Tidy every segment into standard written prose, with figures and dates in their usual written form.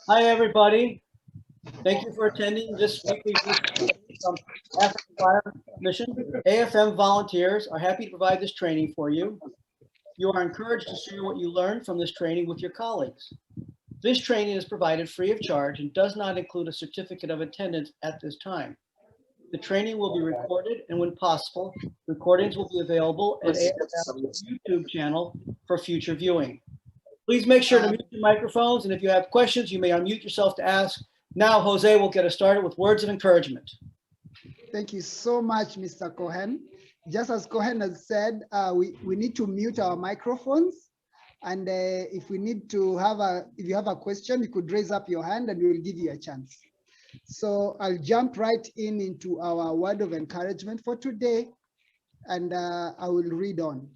Hi, everybody. Thank you for attending this weekly briefing from African Fire Mission. AFM volunteers are happy to provide this training for you. You are encouraged to share what you learned from this training with your colleagues. This training is provided free of charge and does not include a certificate of attendance at this time. The training will be recorded, and when possible, recordings will be available at AFM's YouTube channel for future viewing. Please make sure to mute your microphones, and if you have questions, you may unmute yourself to ask. Now, Jose will get us started with words of encouragement. Thank you so much, Mr. Cohen. Just as Cohen has said, we need to mute our microphones. And if you have a question, you could raise up your hand and we will give you a chance. So I'll jump right into our word of encouragement for today, and I will read on.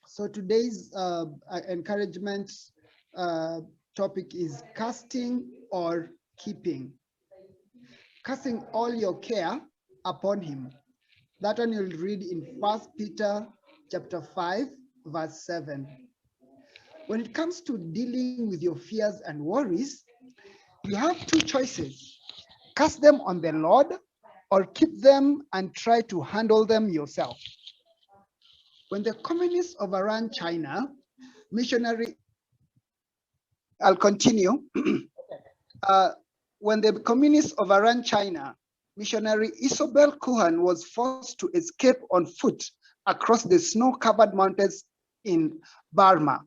So today's encouragement topic is casting or keeping. Casting all your care upon him. That one you'll read in 1 Peter chapter 5, verse 7. When it comes to dealing with your fears and worries, you have two choices. Cast them on the Lord or keep them and try to handle them yourself. When the communists overran China, I'll continue. When the communists overran China, missionary Isabel Cohen was forced to escape on foot across the snow-covered mountains in Burma.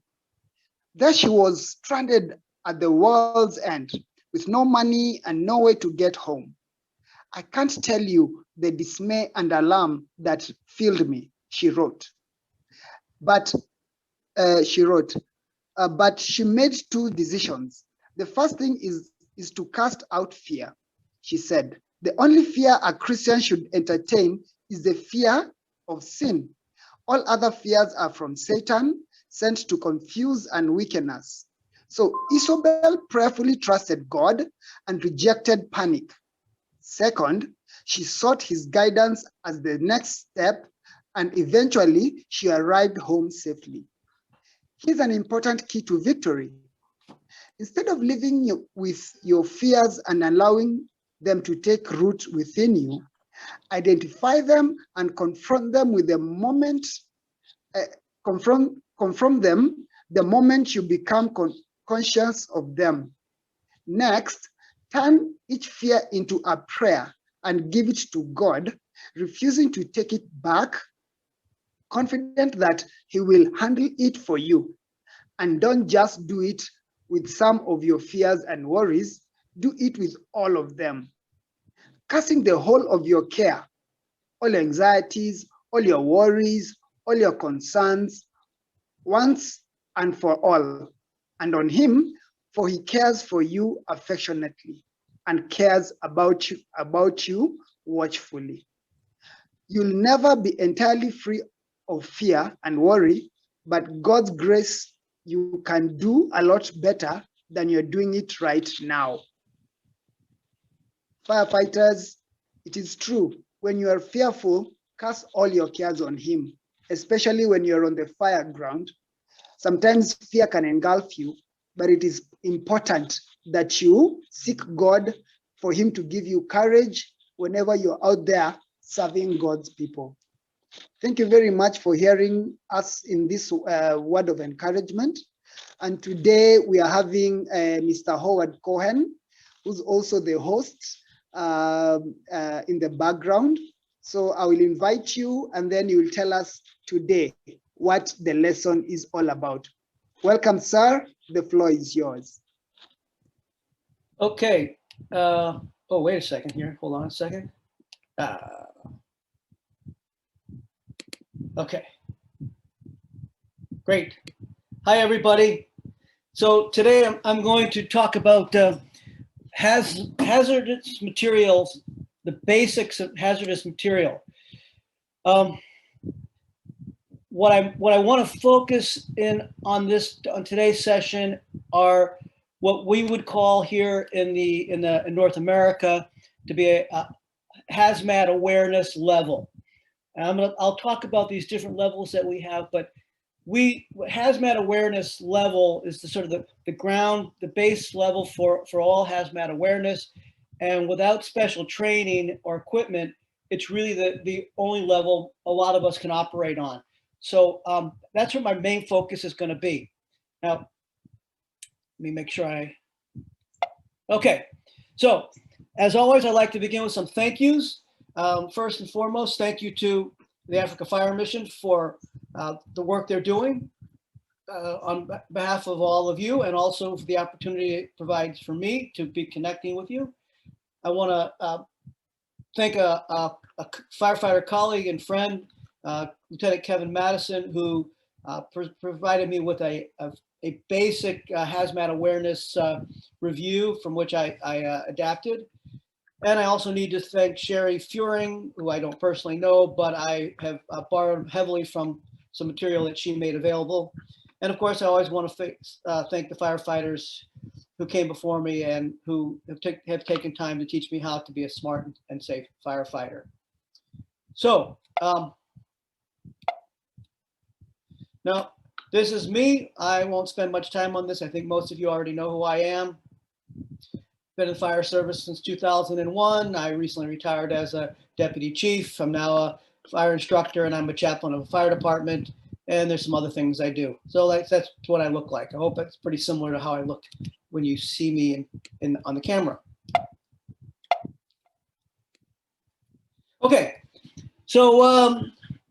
There she was stranded at the world's end with no money and no way to get home. I can't tell you the dismay and alarm that filled me, she wrote. But she made two decisions. The first thing is to cast out fear. She said, the only fear a Christian should entertain is the fear of sin. All other fears are from Satan, sent to confuse and weaken us. So Isabel prayerfully trusted God and rejected panic. Second, she sought his guidance as the next step, and eventually she arrived home safely. Here's an important key to victory. Instead of living with your fears and allowing them to take root within you, identify them and confront them with the moment. Confront them the moment you become conscious of them. Next, turn each fear into a prayer and give it to God, refusing to take it back, confident that he will handle it for you. And don't just do it with some of your fears and worries, do it with all of them. Casting the whole of your care, all your anxieties, all your worries, all your concerns, once and for all, and on him, for he cares for you affectionately and cares about you watchfully. You'll never be entirely free of fear and worry, but God's grace, you can do a lot better than you're doing it right now. Firefighters, it is true, when you are fearful, cast all your cares on him, especially when you're on the fire ground. Sometimes fear can engulf you, but it is important that you seek God for him to give you courage whenever you're out there serving God's people. Thank you very much for hearing us in this word of encouragement. And today we are having Mr. Howard Cohen, who's also the host in the background. So I will invite you, and then you will tell us today what the lesson is all about. Welcome, sir. The floor is yours. Okay. Oh, wait a second here. Hold on a second. Okay. Great. Hi, everybody. So today I'm going to talk about hazardous materials, the basics of hazardous material. What I want to focus in on today's session are what we would call here in North America to be a hazmat awareness level. And I'll talk about these different levels that we have, but hazmat awareness level is the sort of the ground, the base level for all hazmat awareness. And without special training or equipment, it's really the only level a lot of us can operate on. So that's where my main focus is going to be. Now, let me make sure okay. So as always, I'd like to begin with some thank yous. First and foremost, thank you to the Africa Fire Mission for the work they're doing on behalf of all of you, and also for the opportunity it provides for me to be connecting with you. I want to thank a firefighter colleague and friend, Lieutenant Kevin Madison, who provided me with a basic hazmat awareness review from which I adapted. And I also need to thank Sherry Furing, who I don't personally know, but I have borrowed heavily from some material that she made available. And of course, I always want to thank the firefighters who came before me and who have taken time to teach me how to be a smart and safe firefighter. So now this is me. I won't spend much time on this. I think most of you already know who I am. Been in the fire service since 2001. I recently retired as a deputy chief. I'm now a fire instructor and I'm a chaplain of a fire department. And there's some other things I do. So that's what I look like. I hope that's pretty similar to how I look when you see me on the camera. Okay, so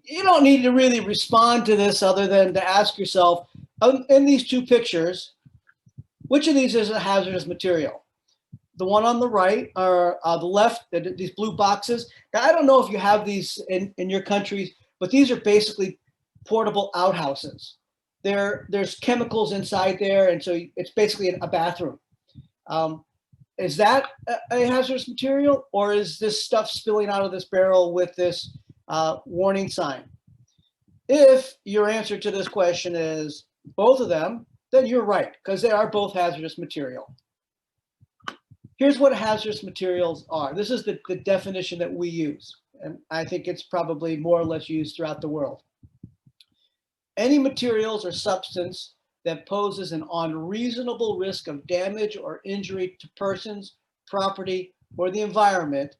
you don't need to really respond to this other than to ask yourself, in these two pictures, which of these is a hazardous material? The one on the right or the left, these blue boxes. Now, I don't know if you have these in your countries, but these are basically portable outhouses. There's chemicals inside there, and so it's basically a bathroom. Is that a hazardous material, or is this stuff spilling out of this barrel with this warning sign? If your answer to this question is both of them, then you're right, because they are both hazardous material. Here's what hazardous materials are. This is the definition that we use, and I think it's probably more or less used throughout the world. Any materials or substance that poses an unreasonable risk of damage or injury to persons, property, or the environment,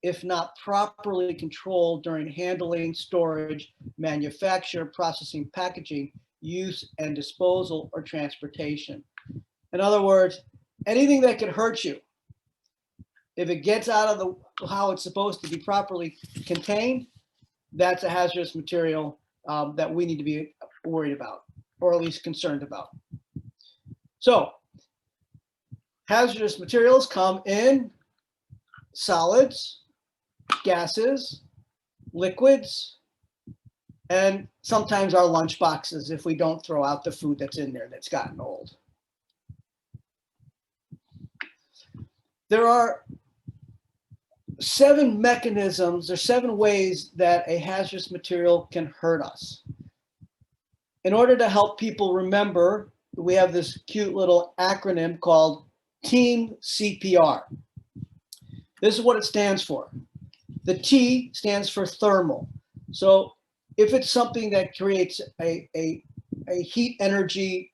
if not properly controlled during handling, storage, manufacture, processing, packaging, use, and disposal, or transportation. In other words, anything that could hurt you, if it gets out of how it's supposed to be properly contained, that's a hazardous material that we need to be worried about, or at least concerned about. So hazardous materials come in solids, gases, liquids, and sometimes our lunch boxes if we don't throw out the food that's in there that's gotten old. There are 7 mechanisms or 7 ways that a hazardous material can hurt us. In order to help people remember, we have this cute little acronym called Team CPR. This is what it stands for. The T stands for thermal. So if it's something that creates a heat energy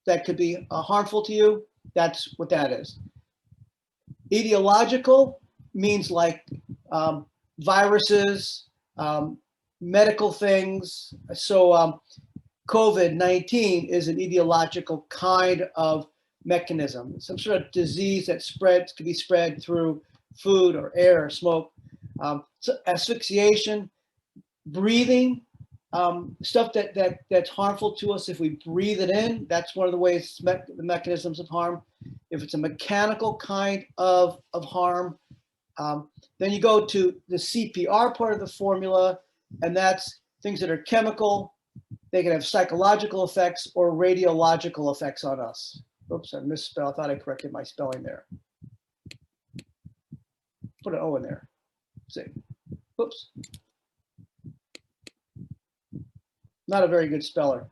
that could be harmful to you, that's what that is. Etiological means like viruses, medical things. So COVID-19 is an etiological kind of mechanism, some sort of disease that could be spread through food or air or smoke. So asphyxiation, breathing, stuff that's harmful to us if we breathe it in, that's one of the ways, the mechanisms of harm. If it's a mechanical kind of harm, then you go to the CPR part of the formula, and that's things that are chemical. They can have psychological effects or radiological effects on us. Oops, I misspelled. I thought I corrected my spelling there. Put an O in there. See. Oops. Not a very good speller.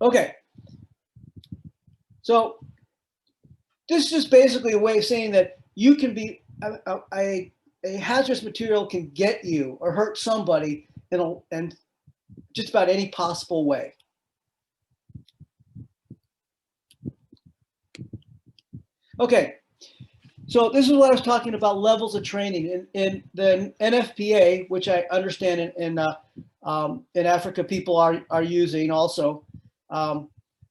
Okay. So this is just basically a way of saying that you can be a hazardous material can get you or hurt somebody in just about any possible way. Okay, so this is what I was talking about, levels of training. In the NFPA, which I understand in Africa people are using also,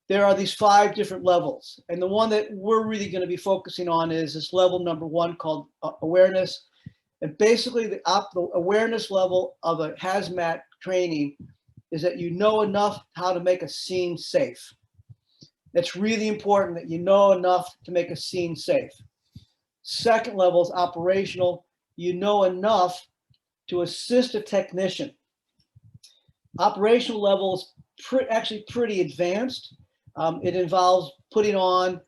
there are these 5 different levels. And the one that we're really going to be focusing on is this level number 1 called awareness. And basically the awareness level of a hazmat training is that you know enough how to make a scene safe. It's really important that you know enough to make a scene safe. Second level is operational. You know enough to assist a technician. Operational level is actually pretty advanced. It involves putting on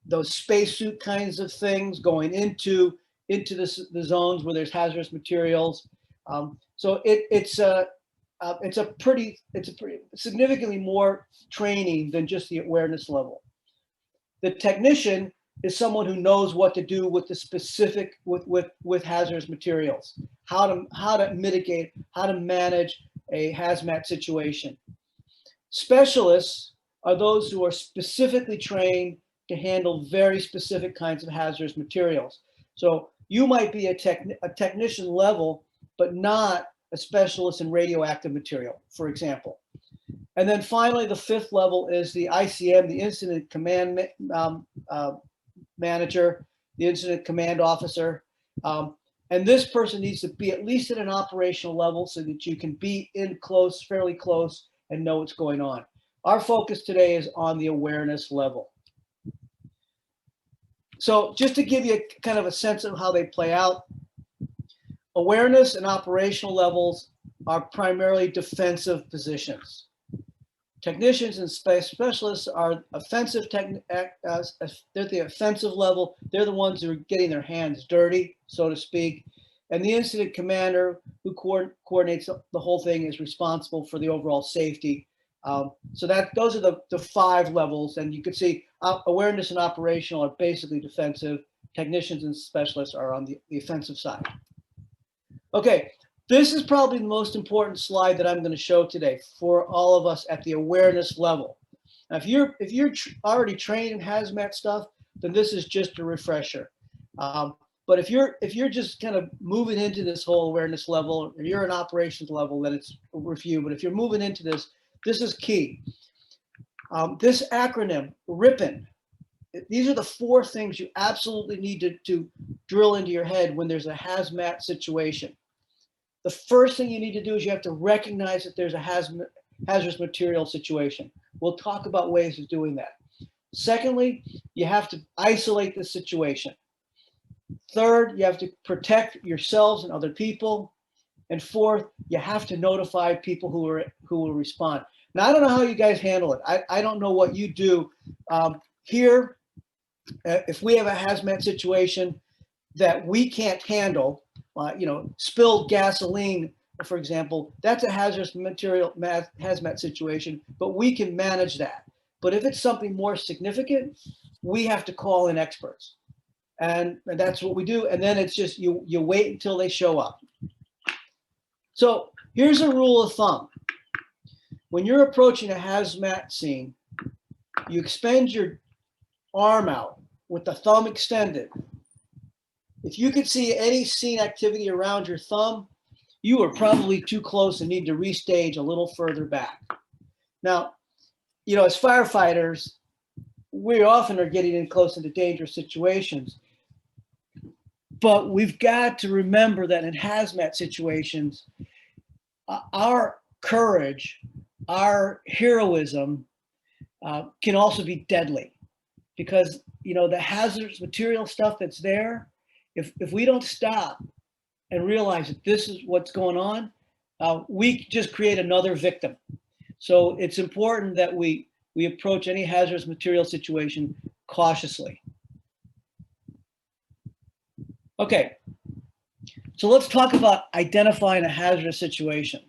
those spacesuit kinds of things, going into the zones where there's hazardous materials. So it's a pretty significantly more training than just the awareness level. The technician is someone who knows what to do with the specific with hazardous materials, how to mitigate, how to manage a hazmat situation. Specialists are those who are specifically trained to handle very specific kinds of hazardous materials. So you might be a technician level, but not a specialist in radioactive material, for example. And then finally, the 5th level is the ICM, the Incident Command Manager, the Incident Command Officer. And this person needs to be at least at an operational level so that you can be in close, fairly close, and know what's going on. Our focus today is on the awareness level. So just to give you kind of a sense of how they play out, awareness and operational levels are primarily defensive positions. Technicians and specialists are offensive. They're the offensive level. They're the ones who are getting their hands dirty, so to speak. And the incident commander, who coordinates the whole thing, is responsible for the overall safety. So those are the 5 levels. And you can see awareness and operational are basically defensive. Technicians and specialists are on the offensive side. Okay. This is probably the most important slide that I'm going to show today for all of us at the awareness level. Now, if you're already trained in hazmat stuff, then this is just a refresher. But if you're just kind of moving into this whole awareness level, or you're an operations level, then it's a review. But if you're moving into this, this is key. This acronym, RIPN, these are the 4 things you absolutely need to drill into your head when there's a hazmat situation. The first thing you need to do is you have to recognize that there's a hazardous material situation. We'll talk about ways of doing that. Secondly, you have to isolate the situation. Third, you have to protect yourselves and other people. And fourth, you have to notify people who will respond. Now, I don't know how you guys handle it. I don't know what you do. Here, if we have a hazmat situation that we can't handle, spilled gasoline, for example, that's a hazardous material hazmat situation, but we can manage that. But if it's something more significant, we have to call in experts. And that's what we do. And then it's just, you wait until they show up. So here's a rule of thumb. When you're approaching a hazmat scene, you extend your arm out with the thumb extended. If you could see any scene activity around your thumb, you are probably too close and need to restage a little further back. Now, as firefighters, we often are getting in close into dangerous situations. But we've got to remember that in hazmat situations, our courage, our heroism can also be deadly, because the hazardous material stuff that's there, if we don't stop and realize that this is what's going on, we just create another victim. So it's important that we approach any hazardous material situation cautiously. Okay, so let's talk about identifying a hazardous situation.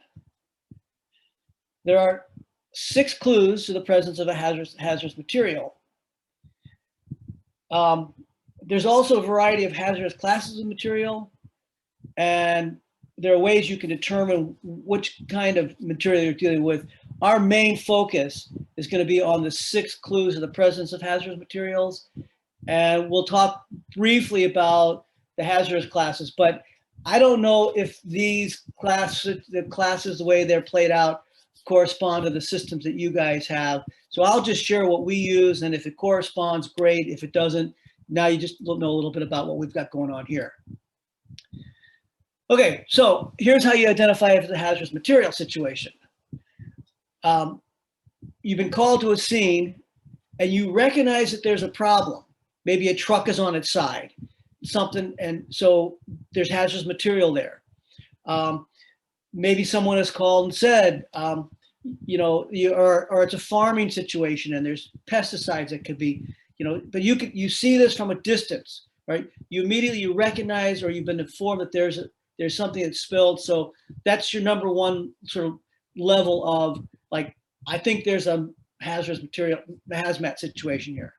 There are 6 clues to the presence of a hazardous material. There's also a variety of hazardous classes of material. and there are ways you can determine which kind of material you're dealing with. Our main focus is going to be on the 6 clues of the presence of hazardous materials. And we'll talk briefly about the hazardous classes, but I don't know if these classes, the way they're played out, correspond to the systems that you guys have. So I'll just share what we use, and if it corresponds, great. If it doesn't, now you just know a little bit about what we've got going on here. Okay, so here's how you identify if it's a hazardous material situation. You've been called to a scene and you recognize that there's a problem. Maybe a truck is on its side, something, and so there's hazardous material there. Maybe someone has called and said, you know, or it's a farming situation and there's pesticides that could be, you know, but you see this from a distance, right? You immediately recognize, or you've been informed that there's something that's spilled. So that's your number one sort of level of, like, I think there's a hazardous material, hazmat situation here.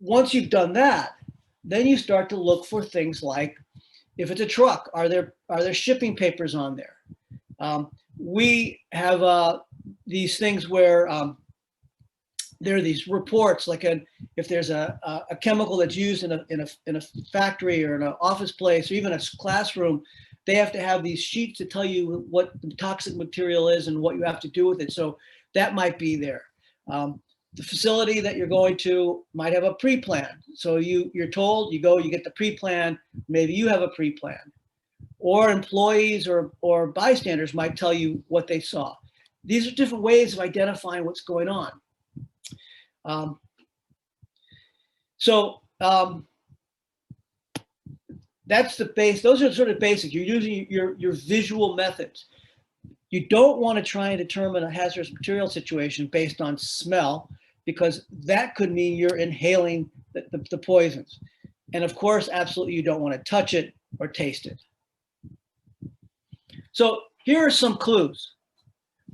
Once you've done that, then you start to look for things like, if it's a truck, are there shipping papers on there? We have these things where there are these reports, like if there's a chemical that's used in a factory or in an office place or even a classroom, they have to have these sheets to tell you what the toxic material is and what you have to do with it. So that might be there. The facility that you're going to might have a pre-plan. So you're told, you go, you get the pre-plan, maybe you have a pre-plan. Or employees or bystanders might tell you what they saw. These are different ways of identifying what's going on. That's the base. Those are sort of basic. You're using your visual methods. You don't want to try and determine a hazardous material situation based on smell, because that could mean you're inhaling the poisons. And of course, absolutely, you don't want to touch it or taste it. So here are some clues.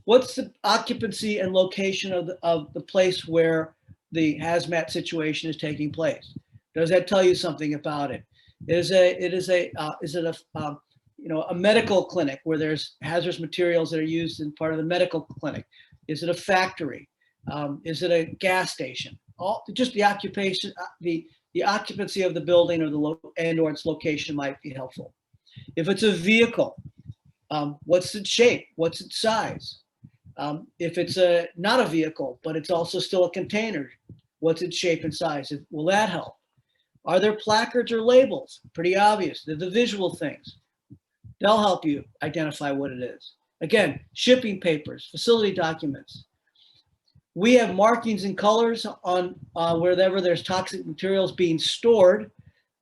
What's the occupancy and location of the place where the hazmat situation is taking place? Does that tell you something about it? Is it a medical clinic where there's hazardous materials that are used in part of the medical clinic? Is it a factory? Is it a gas station? Just the occupation, the occupancy of the building or its location might be helpful. If it's a vehicle, what's its shape? What's its size? If it's not a vehicle, but it's also still a container, what's its shape and size? Will that help? Are there placards or labels? Pretty obvious. They're the visual things. They'll help you identify what it is. Again, shipping papers, facility documents. We have markings and colors on wherever there's toxic materials being stored.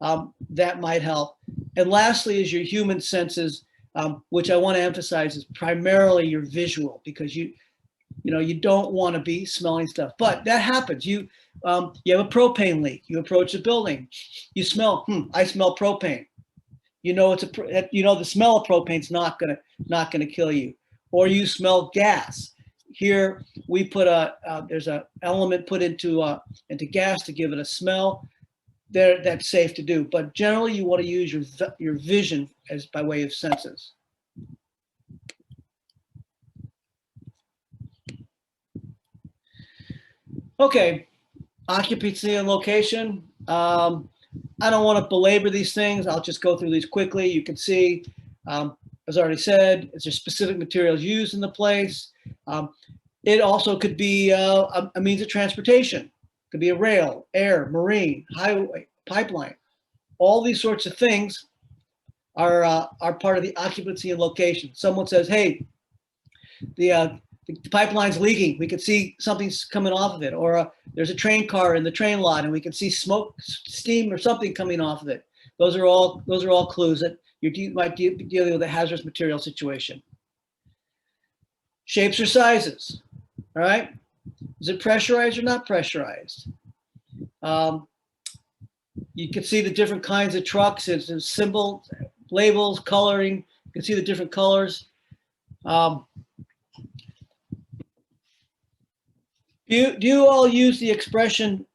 That might help. And lastly is your human senses, which I want to emphasize is primarily your visual, because you don't want to be smelling stuff, but that happens. You have a propane leak. You approach the building. You smell. I smell propane. You know the smell of propane is not gonna kill you. Or you smell gas. Here we put there's an element put into gas to give it a smell. That's safe to do. But generally, you want to use your vision as by way of senses. Okay, occupancy and location. I don't want to belabor these things. I'll just go through these quickly. You can see, as I already said, is there specific materials used in the place? It also could be a means of transportation. It could be a rail, air, marine, highway, pipeline. All these sorts of things are part of the occupancy and location. Someone says, hey, the pipeline's leaking. We can see something's coming off of it. Or there's a train car in the train lot and we can see smoke, steam, or something coming off of it. Those are all clues that you might be dealing with a hazardous material situation. Shapes or sizes, all right? Is it pressurized or not pressurized? You can see the different kinds of trucks. It's symbol, labels, coloring. You can see the different colors. Do you all use the expression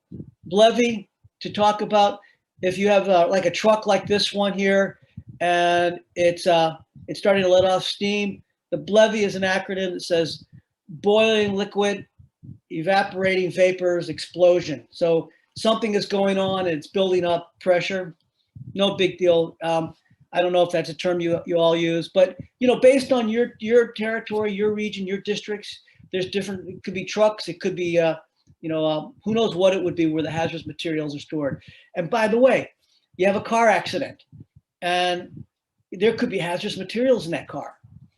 levy to talk about if you have like a truck like this one here, and it's starting to let off steam. The BLEVE is an acronym that says boiling liquid, evaporating vapors, explosion. So something is going on and it's building up pressure. No big deal. I don't know if that's a term you all use, but based on your territory, your region, your districts, there's different. It could be trucks. It could be who knows what it would be where the hazardous materials are stored. And by the way, you have a car accident, and there could be hazardous materials in that car.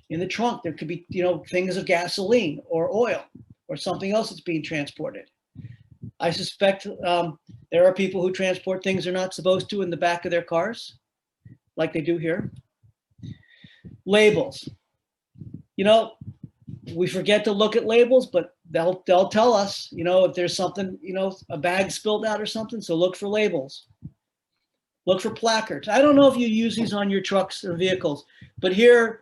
In the trunk, there could be things of gasoline or oil or something else that's being transported. I suspect there are people who transport things they're not supposed to in the back of their cars, like they do here. Labels. We forget to look at labels, but they'll tell us, if there's something, a bag spilled out or something. So look for labels. Look for placards. I don't know if you use these on your trucks or vehicles, but here,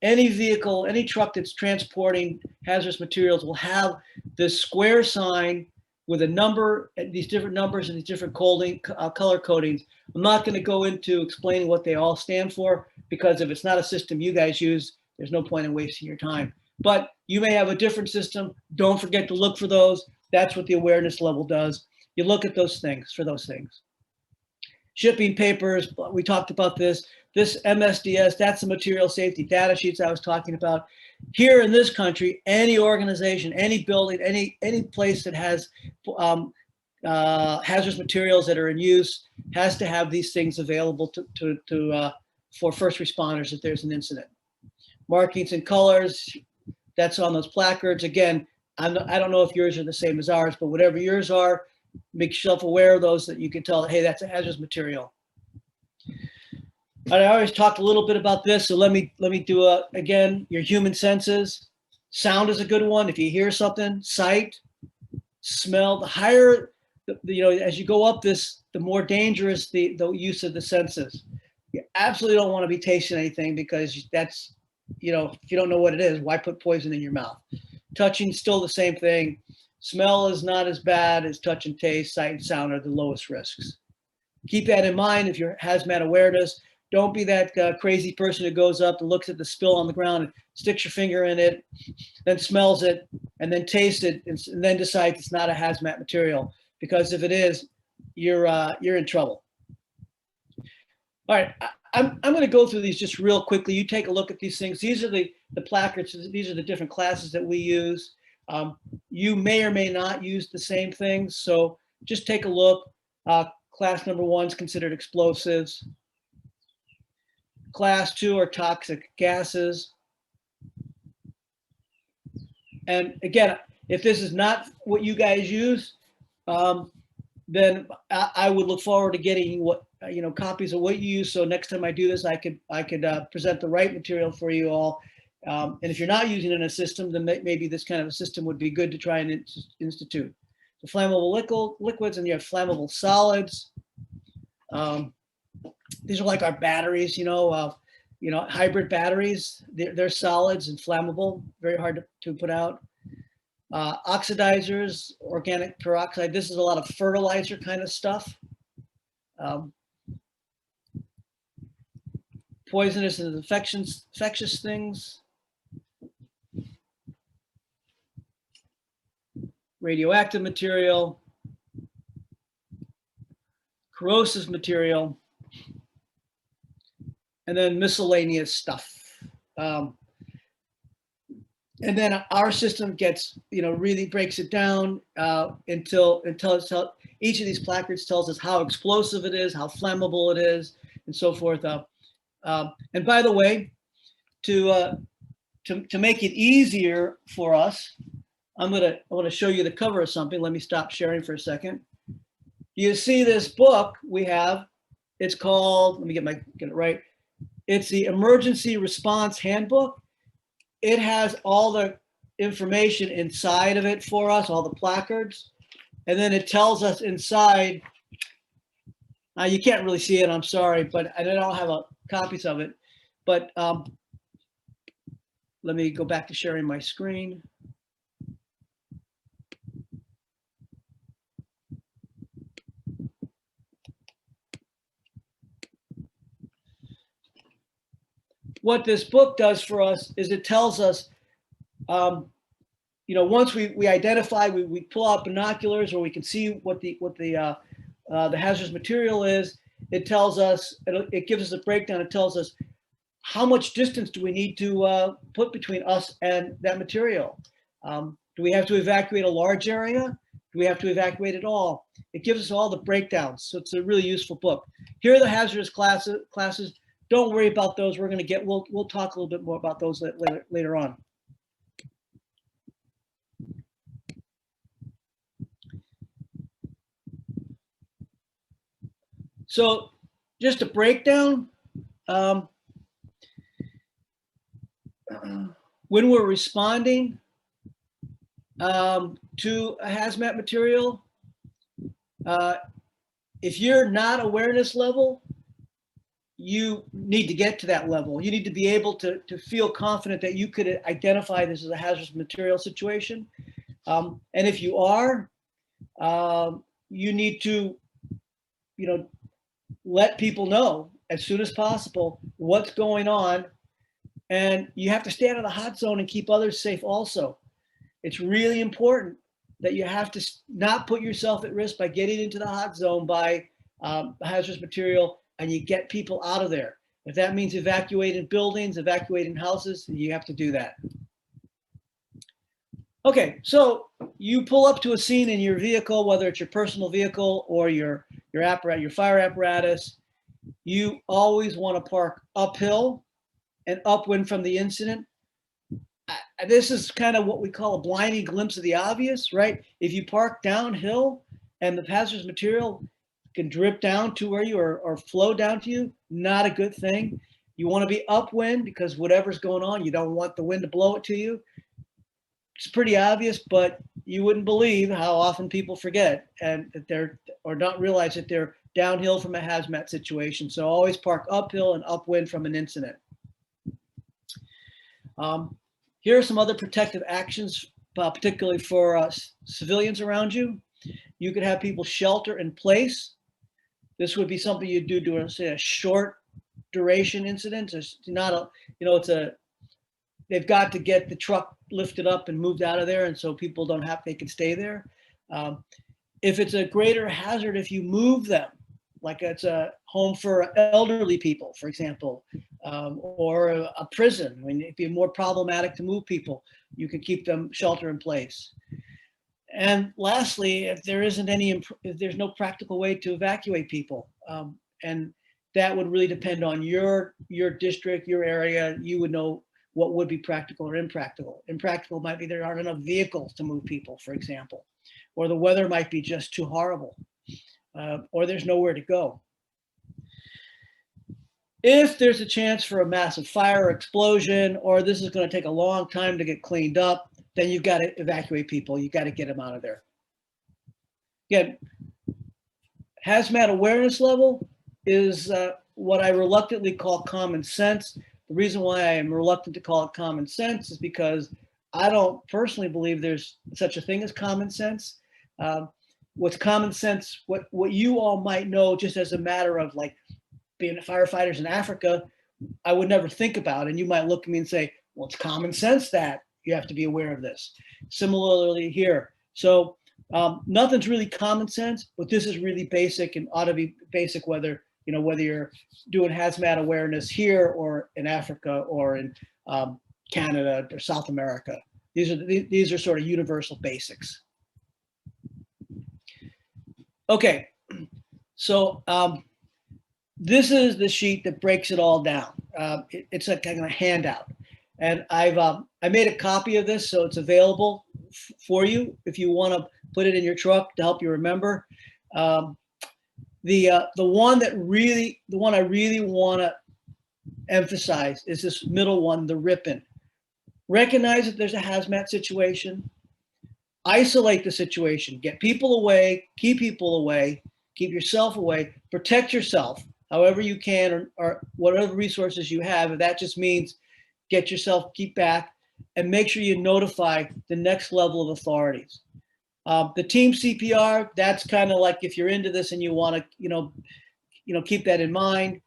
any vehicle, any truck that's transporting hazardous materials will have this square sign with a number, these different numbers and these different color codings. I'm not going to go into explaining what they all stand for, because if it's not a system you guys use, there's no point in wasting your time. But you may have a different system. Don't forget to look for those. That's what the awareness level does. You look at those things for those things. Shipping papers, we talked about this. This MSDS, that's the material safety data sheets I was talking about. Here in this country, any organization, any building, any place that has hazardous materials that are in use has to have these things available for first responders if there's an incident. Markings and colors, that's on those placards. Again, I don't know if yours are the same as ours, but whatever yours are, make yourself aware of those, that you can tell, hey, that's a hazardous material. I always talked a little bit about this, so let me do again, your human senses. Sound is a good one. If you hear something, sight, smell, the higher, as you go up this, the more dangerous the use of the senses. You absolutely don't want to be tasting anything, because that's, if you don't know what it is, why put poison in your mouth? Touching, still the same thing. Smell is not as bad as touch and taste. Sight and sound are the lowest risks. Keep that in mind if you're hazmat awareness. Don't be that crazy person who goes up and looks at the spill on the ground and sticks your finger in it, then smells it, and then tastes it, and then decides it's not a hazmat material. Because if it is, you're in trouble. All right, I'm going to go through these just real quickly. You take a look at these things. These are the placards. These are the different classes that we use. You may or may not use the same things, so just take a look. Class number 1 is considered explosives. Class 2 are toxic gases. And again, if this is not what you guys use, then I would look forward to getting copies of what you use. So next time I do this, I could present the right material for you all. And if you're not using it in a system, then maybe this kind of a system would be good to try and institute. The flammable liquids, and you have flammable solids. These are like our batteries, hybrid batteries. They're solids and flammable, very hard to put out. Oxidizers, organic peroxide. This is a lot of fertilizer kind of stuff. Poisonous and infectious things. Radioactive material. Corrosive material. And then miscellaneous stuff. And then our system gets, really breaks it down until each of these placards tells us how explosive it is, how flammable it is, and so forth. And by the way, to make it easier for us, I want to show you the cover of something. Let me stop sharing for a second. You see this book we have. It's called, let me get it right. It's the Emergency Response Handbook. It has all the information inside of it for us, all the placards. And then it tells us inside, you can't really see it, I'm sorry, but I don't have copies of it. But let me go back to sharing my screen. what this book does for us is it tells us, once we identify, we pull out binoculars, or we can see what the hazardous material is. It tells us, it gives us a breakdown. It tells us how much distance do we need to put between us and that material. Do we have to evacuate a large area? Do we have to evacuate it all? It gives us all the breakdowns. So it's a really useful book. Here are the hazardous classes. Don't worry about those. We'll talk a little bit more about those later on. So just a breakdown. When we're responding to a hazmat material, if you're not awareness level, you need to get to that level. You need to be able to feel confident that you could identify this as a hazardous material situation. And if you are, you need to, let people know as soon as possible what's going on. And you have to stay out of the hot zone and keep others safe also. It's really important that you have to not put yourself at risk by getting into the hot zone by hazardous material, and you get people out of there. If that means evacuating buildings, evacuating houses, you have to do that. Okay, so you pull up to a scene in your vehicle, whether it's your personal vehicle or your fire apparatus. You always want to park uphill and upwind from the incident. This is kind of what we call a blinding glimpse of the obvious, right? If you park downhill and the hazardous material can drip down to where you or flow down to you, not a good thing. You want to be upwind because whatever's going on, you don't want the wind to blow it to you. It's pretty obvious, but you wouldn't believe how often people forget and that or not realize that they're downhill from a hazmat situation. So always park uphill and upwind from an incident. Here are some other protective actions, particularly for civilians around you. You could have people shelter in place. This would be something you do during, say, a short duration incident. It's not they've got to get the truck lifted up and moved out of there, and so people they can stay there. If it's a greater hazard, if you move them, like it's a home for elderly people, for example, or a prison, when it'd be more problematic to move people, you can keep them shelter in place. And lastly, if there's no practical way to evacuate people, and that would really depend on your district, your area. You would know what would be practical or impractical. Impractical might be there aren't enough vehicles to move people, for example, or the weather might be just too horrible, or there's nowhere to go. If there's a chance for a massive fire or explosion, or this is going to take a long time to get cleaned up, then you've got to evacuate people. You've got to get them out of there. Again, hazmat awareness level is what I reluctantly call common sense. The reason why I am reluctant to call it common sense is because I don't personally believe there's such a thing as common sense. What's common sense, what you all might know just as a matter of like being firefighters in Africa, I would never think about. And you might look at me and say, well, it's common sense that you have to be aware of this. Similarly here. So nothing's really common sense, but this is really basic and ought to be basic whether you're doing hazmat awareness here or in Africa or in Canada or South America. These are sort of universal basics. Okay, so this is the sheet that breaks it all down. It's a kind of a handout, and I made a copy of this so it's available for you if you want to put it in your truck to help you remember. The one I really want to emphasize is this middle one, the ripping. Recognize that there's a hazmat situation. Isolate the situation. Get people away. Keep people away. Keep yourself away. Protect yourself however you can, or whatever resources you have. If that just means get yourself, keep back, and make sure you notify the next level of authorities. The team CPR, that's kind of like if you're into this and you want to, keep that in mind.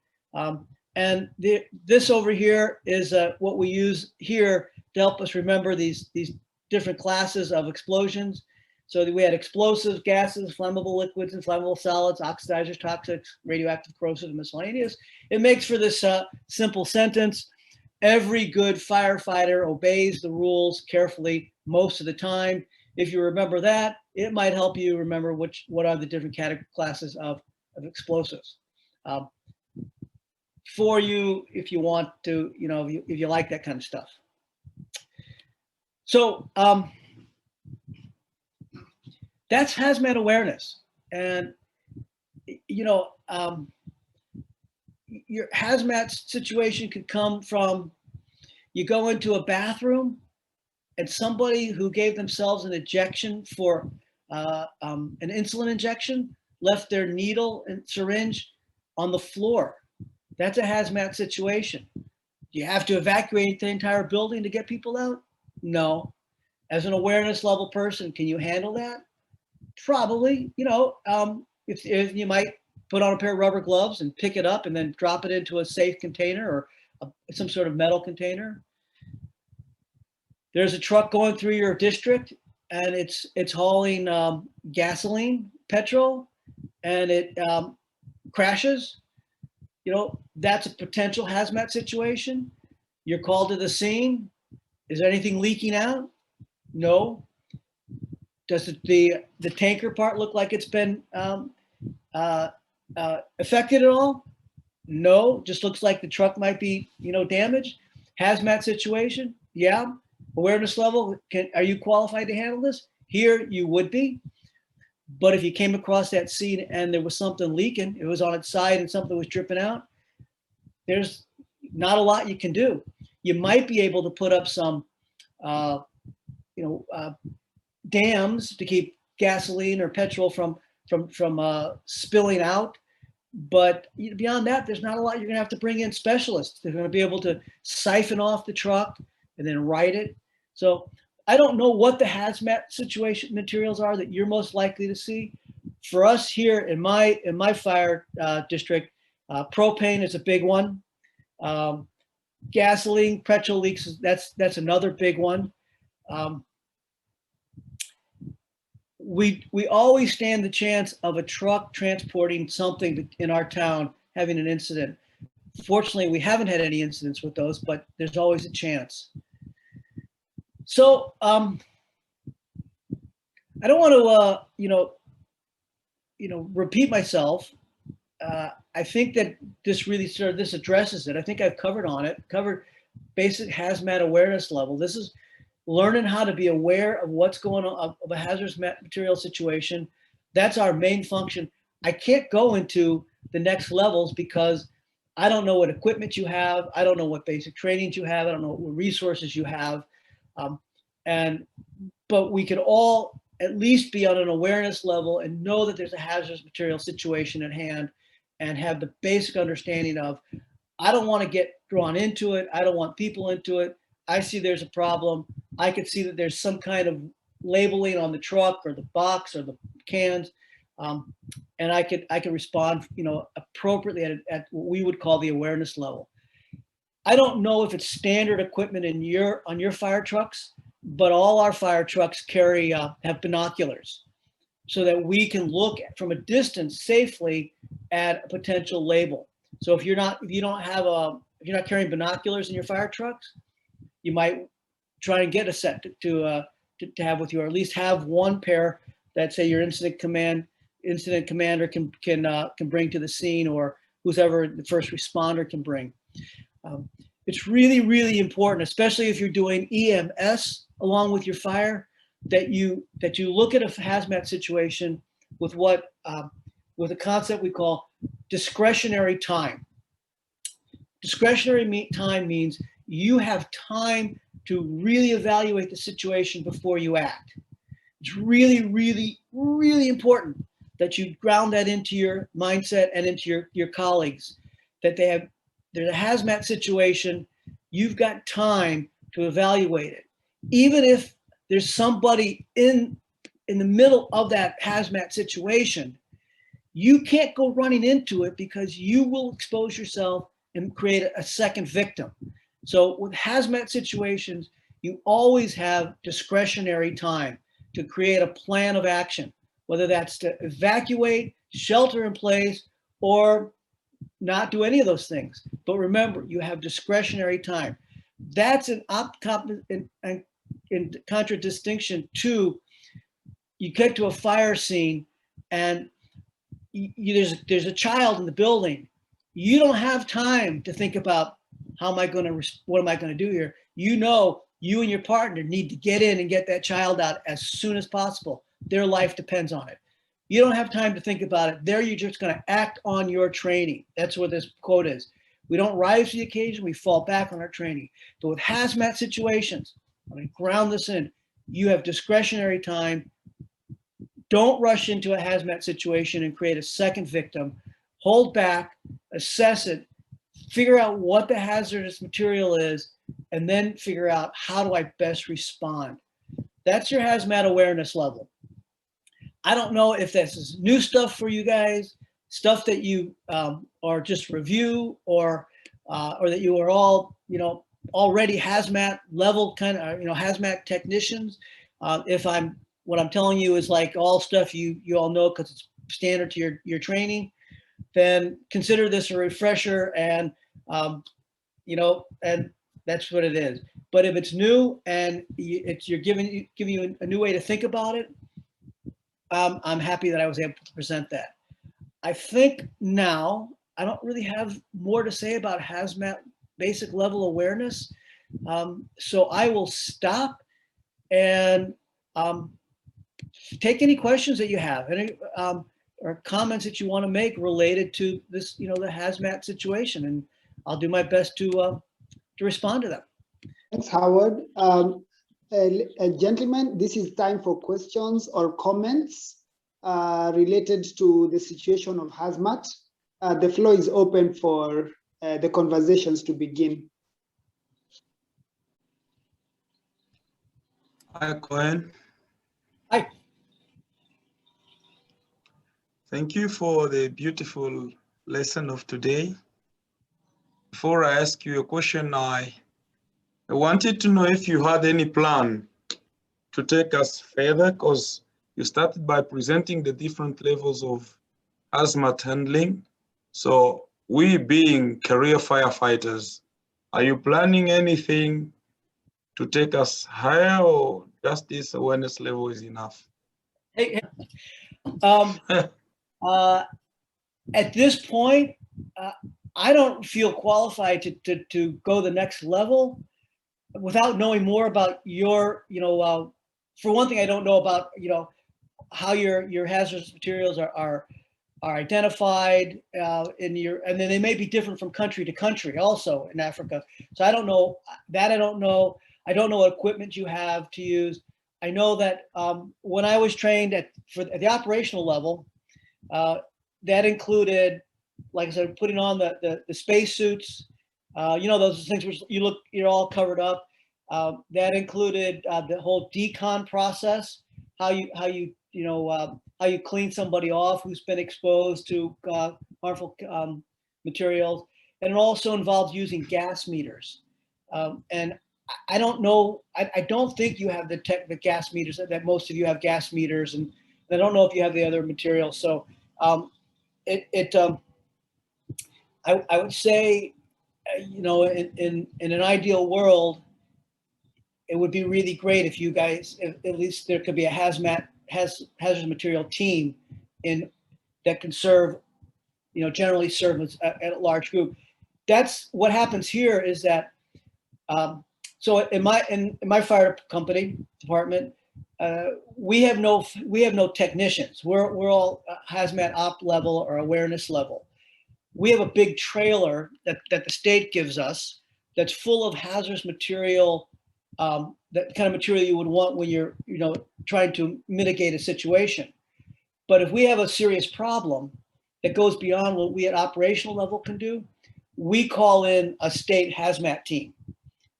And this over here is what we use here to help us remember these different classes of explosions. So we had explosives, gases, flammable liquids, inflammable solids, oxidizers, toxics, radioactive, corrosive, and miscellaneous. It makes for this simple sentence. Every good firefighter obeys the rules carefully most of the time. If you remember that, it might help you remember what are the different classes of explosives. For you, if you want to, if you like that kind of stuff. So that's hazmat awareness. And, your hazmat situation could come from, you go into a bathroom and somebody who gave themselves an injection for an insulin injection left their needle and syringe on the floor. That's a hazmat situation. Do you have to evacuate the entire building to get people out? No. As an awareness level person, can you handle that? Probably. If you might put on a pair of rubber gloves and pick it up and then drop it into a safe container or some sort of metal container. There's a truck going through your district and it's hauling gasoline, petrol, and it crashes. That's a potential hazmat situation. You're called to the scene. Is there anything leaking out? No. Does the tanker part look like it's been affected at all? No. Just looks like the truck might be, damaged. Hazmat situation? Yeah. Awareness level? Are you qualified to handle this? Here you would be. But if you came across that scene and there was something leaking, it was on its side and something was dripping out, there's not a lot you can do. You might be able to put up some, dams to keep gasoline or petrol from spilling out. But beyond that, there's not a lot. You're going to have to bring in specialists. They're going to be able to siphon off the truck and then right it. So I don't know what the hazmat situation materials are that you're most likely to see. For us here in my fire district, propane is a big one. Gasoline, petrol leaks, that's another big one. We always stand the chance of a truck transporting something in our town having an incident. Fortunately, we haven't had any incidents with those, but there's always a chance. So I don't want to, repeat myself. I think that this really this addresses it. I think I've covered basic hazmat awareness level. This is learning how to be aware of what's going on of a hazardous material situation. That's our main function. I can't go into the next levels because I don't know what equipment you have. I don't know what basic trainings you have. I don't know what resources you have. But we can all at least be on an awareness level and know that there's a hazardous material situation at hand and have the basic understanding of, I don't want to get drawn into it. I don't want people into it. I see there's a problem. I could see that there's some kind of labeling on the truck or the box or the cans. And I could respond, appropriately at what we would call the awareness level. I don't know if it's standard equipment on your fire trucks, but all our fire trucks have binoculars so that we can look from a distance safely at a potential label. So if you're not carrying binoculars in your fire trucks, you might try and get a set to have with you, or at least have one pair that, say, your incident commander can bring to the scene, or whoever the first responder can bring. It's really, really important, especially if you're doing EMS along with your fire, that you look at a hazmat situation with with a concept we call discretionary time. Discretionary time means you have time to really evaluate the situation before you act. It's really, really, really important that you ground that into your mindset and into your colleagues, that there's a hazmat situation, you've got time to evaluate it. Even if there's somebody in the middle of that hazmat situation, you can't go running into it because you will expose yourself and create a second victim. So with hazmat situations, you always have discretionary time to create a plan of action, whether that's to evacuate, shelter in place, or not do any of those things. But remember, you have discretionary time. That's in contradistinction to, you get to a fire scene and there's a child in the building. You don't have time to think about what am I going to do here? You know, you and your partner need to get in and get that child out as soon as possible. Their life depends on it. You don't have time to think about it. There, you're just going to act on your training. That's what this quote is. We don't rise to the occasion. We fall back on our training. But with hazmat situations, I'm going to ground this in. You have discretionary time. Don't rush into a hazmat situation and create a second victim. Hold back, assess it, figure out what the hazardous material is, and then figure out how do I best respond. That's your hazmat awareness level. I don't know if this is new stuff for you guys, stuff that you are just review, or that you are all, already hazmat level kind of, hazmat technicians. If what I'm telling you is like all stuff you all know because it's standard to your training, then consider this a refresher, and and that's what it is. But if it's new and you're giving you a new way to think about it, I'm happy that I was able to present that. I think now I don't really have more to say about hazmat basic level awareness. So I will stop and take any questions that you have, any or comments that you want to make related to this, the hazmat situation, and I'll do my best to respond to them. Thanks, Howard. Gentlemen, this is time for questions or comments related to the situation of hazmat. The floor is open for the conversations to begin. Hi, Cohen. Hi. Thank you for the beautiful lesson of today. Before I ask you a question, I wanted to know if you had any plan to take us further, because you started by presenting the different levels of hazmat handling. So we being career firefighters, are you planning anything to take us higher, or just this awareness level is enough? Hey, at this point, I don't feel qualified to go the next level without knowing more about your, for one thing, I don't know about, how your hazardous materials are identified and then they may be different from country to country also in Africa. So I don't know that. I don't know what equipment you have to use. I know that when I was trained at the operational level, that included, like I said, putting on the space suits, those things which you're all covered up. That included the whole decon process, how you clean somebody off who's been exposed to harmful materials, and it also involves using gas meters. And I don't know. I don't think you have the gas meters that most of you have gas meters, and I don't know if you have the other materials. So I would say, in an ideal world, it would be really great if you guys, at least there could be a hazardous material team that can serve, generally serve as a large group. That's what happens here is that, so in my fire company department, we have no technicians. We're all hazmat op level or awareness level. We have a big trailer that the state gives us that's full of hazardous material, that kind of material you would want when you're, trying to mitigate a situation. But if we have a serious problem that goes beyond what we at operational level can do, we call in a state hazmat team.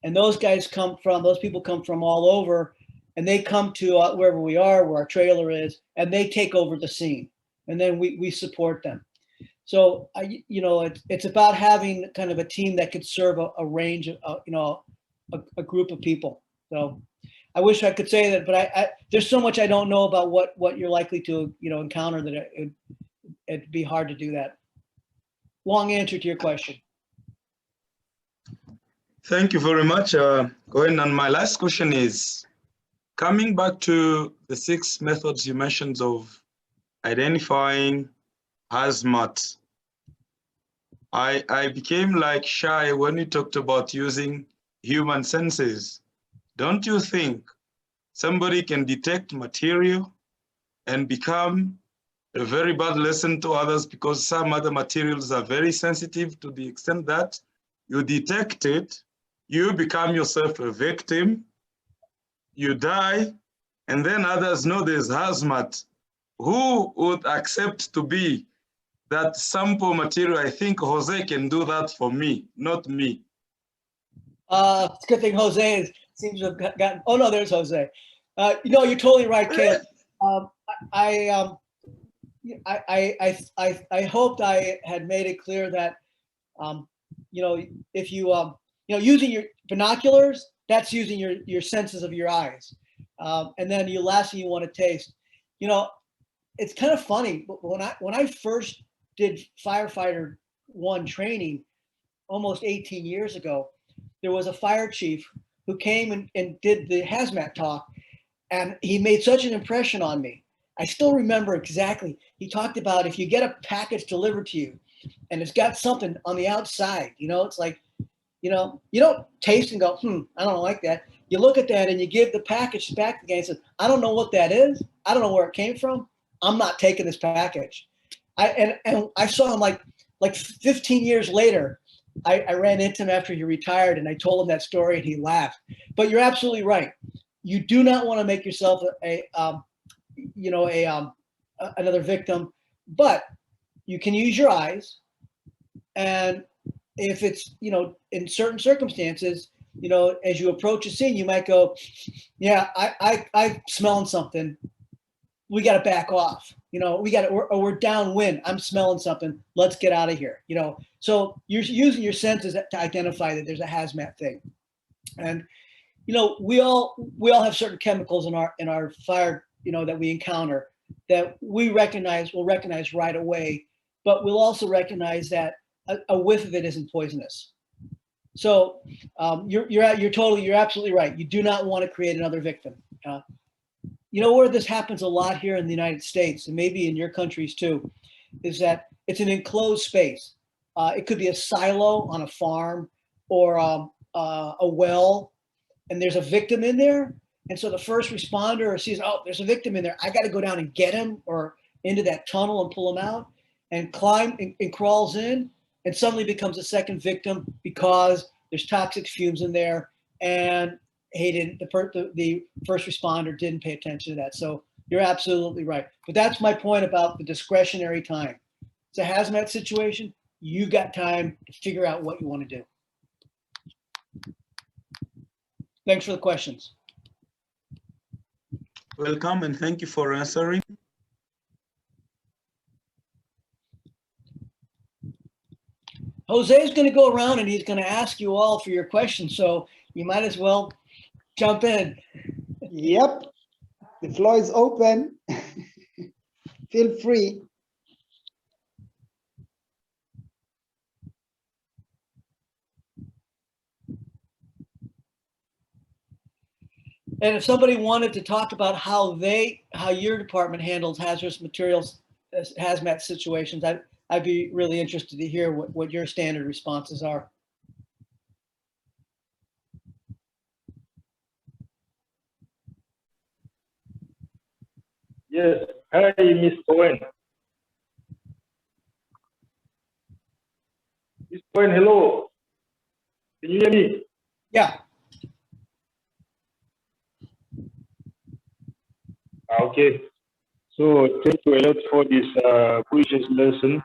And those people come from all over, and they come to wherever we are, where our trailer is, and they take over the scene. And then we support them. So it's about having kind of a team that could serve a range of, a group of people. So I wish I could say that, but there's so much I don't know about what you're likely to, encounter that it'd be hard to do that. Long answer to your question. Thank you very much, Cohen. And my last question is, coming back to the 6 methods you mentioned of identifying hazmat, I became like shy when you talked about using human senses. Don't you think somebody can detect material and become a very bad lesson to others, because some other materials are very sensitive to the extent that you detect it, you become yourself a victim, you die, and then others know there's hazmat. Who would accept to be that sample material? I think Jose can do that for me, not me. It's a good thing Jose seems to have gotten, oh no, there's Jose. You're totally right, Caleb. I hoped I had made it clear that, if you, using your binoculars, that's using your senses of your eyes. And then the last thing you want to taste, it's kind of funny, but when I first did firefighter 1 training almost 18 years ago, there was a fire chief who came and did the hazmat talk, and he made such an impression on me. I still remember exactly. He talked about if you get a package delivered to you and it's got something on the outside, it's like, you don't taste and go, I don't like that. You look at that and you give the package back to the guy and says, I don't know what that is. I don't know where it came from. I'm not taking this package. And I saw him like 15 years later. I ran into him after he retired, and I told him that story, and he laughed. But you're absolutely right. You do not want to make yourself another victim, but you can use your eyes. And if it's, in certain circumstances, as you approach a scene, you might go, yeah, I'm smelling something. We got to back off. We're downwind. I'm smelling something. Let's get out of here. So you're using your senses to identify that there's a hazmat thing. And, we all have certain chemicals in our fire, that we encounter that will recognize right away, but we'll also recognize that a whiff of it isn't poisonous. So you're absolutely right. You do not want to create another victim. Where this happens a lot here in the United States, and maybe in your countries too, is that it's an enclosed space. It could be a silo on a farm or a well, and there's a victim in there. And so the first responder sees, oh, there's a victim in there. I got to go down and get him, or into that tunnel and pull him out, and climb and crawls in, and suddenly becomes a second victim because there's toxic fumes in there, and the first responder didn't pay attention to that. So you're absolutely right. But that's my point about the discretionary time. It's a hazmat situation. You got time to figure out what you want to do. Thanks for the questions. Welcome, and thank you for answering. Jose is going to go around and he's going to ask you all for your questions. So you might as well jump in. Yep, the floor is open. Feel free. And if somebody wanted to talk about how your department handles hazardous materials, hazmat situations, I'd be really interested to hear what your standard responses are. Yes. Hi, Miss Cohen. Miss Cohen, hello. Can you hear me? Yeah. Okay. So thank you a lot for this precious lesson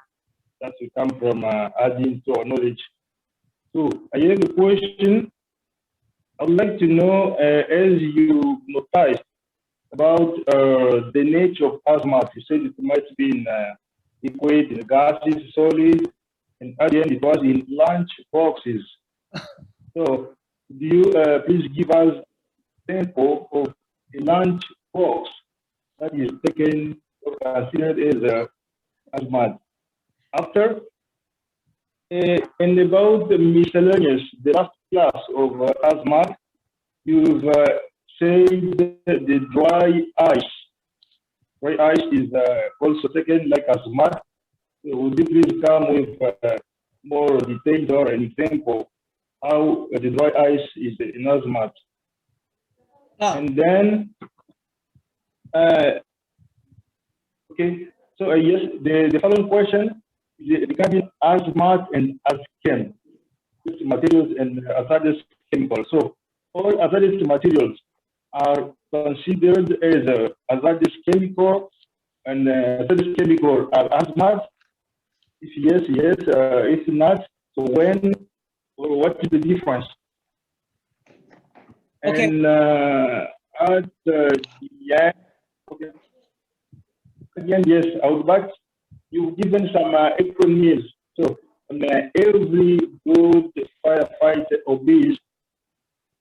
that will come from adding to our knowledge. So I have a question. I would like to know, as you noticed about the nature of hazmat, you said it might be liquid, gases, solid, and at the end it was in lunch boxes. So, do you please give us sample of a lunch box that is taken or considered as hazmat? After, and about the miscellaneous, the last class of hazmat, you've said the dry ice. Dry ice is also taken like hazmat. So would you please come with more details or an example how the dry ice is in hazmat? And then, okay, so yes, the following question is regarding hazmat and hazchem, materials and hazardous chemicals. So all hazardous materials are considered as a hazardous chemical, and hazardous chemical are hazmat. If yes, yes. If not, so when or what is the difference? Okay. And at yeah, okay. Again, yes, I would like you've given some acronyms. So every good firefighter obeys.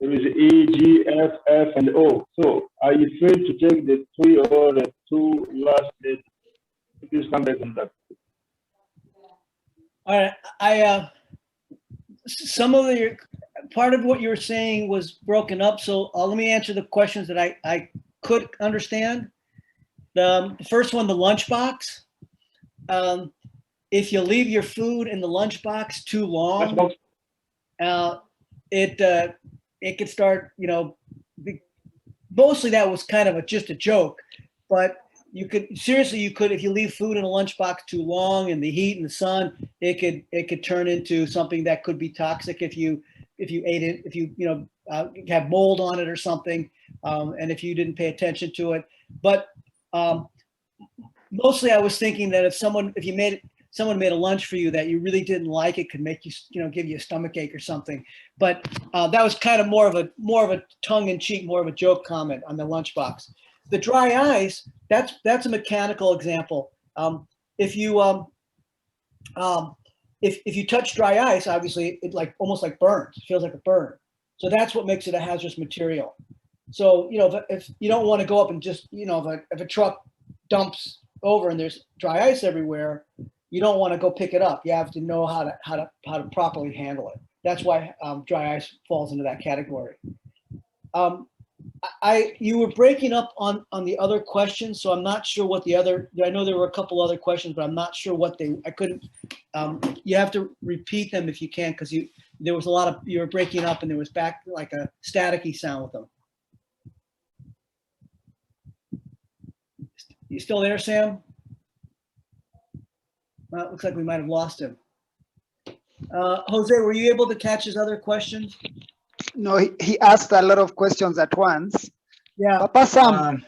There is E, G, F, F, and O. So I failed to check the 3 or the 2 last letters. Please come back on that. All right, some of your part of what you were saying was broken up, so let me answer the questions that I could understand. The first one, the lunchbox. If you leave your food in the lunchbox too long, it could start, you know, mostly that was kind of just a joke, but you could if you leave food in a lunchbox too long in the heat and the sun, it could turn into something that could be toxic if you ate it, if you have mold on it or something, and if you didn't pay attention to it. But mostly I was thinking that if someone made a lunch for you that you really didn't like, it could make you, give you a stomach ache or something. But that was kind of more of a tongue-in-cheek, more of a joke comment on the lunchbox. The dry ice, that's a mechanical example. If you touch dry ice, obviously it almost like burns. It feels like a burn. So that's what makes it a hazardous material. So if you don't want to go up and just if a truck dumps over and there's dry ice everywhere, you don't want to go pick it up. You have to know how to properly handle it. That's why dry ice falls into that category. You were breaking up on the other questions, so I'm not sure what the other. I know there were a couple other questions, but I'm not sure what I couldn't. You have to repeat them if you can, because there was a lot of, you were breaking up and there was back like a staticky sound with them. You still there, Sam? Well, it looks like we might have lost him. Jose, were you able to catch his other questions? No, he asked a lot of questions at once. Yeah. Papa Sam.